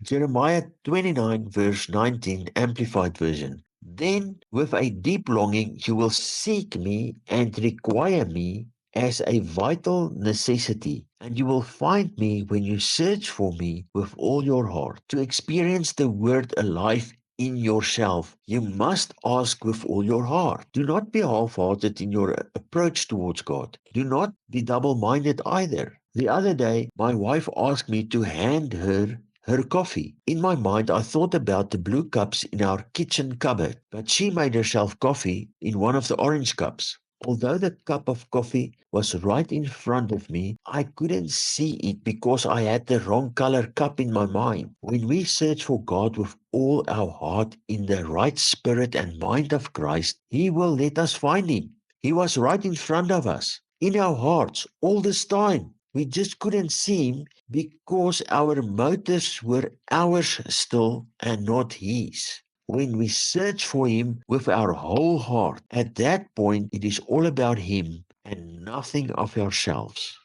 Jeremiah 29 verse 19 Amplified Version. Then with a deep longing you will seek me and require me as a vital necessity, and you will find me when you search for me with all your heart. To experience the word alive in yourself, you must ask with all your heart. Do not be half-hearted in your approach towards God. Do not be double-minded either. The other day, my wife asked me to hand her coffee. In my mind, I thought about the blue cups in our kitchen cupboard, but she made herself coffee in one of the orange cups. Although the cup of coffee was right in front of me, I couldn't see it because I had the wrong color cup in my mind. When we search for God with all our heart in the right spirit and mind of Christ, He will let us find Him. He was right in front of us, in our hearts, all this time. We just couldn't see Him because our motives were ours still and not His. When we search for Him with our whole heart, at that point it is all about Him and nothing of ourselves.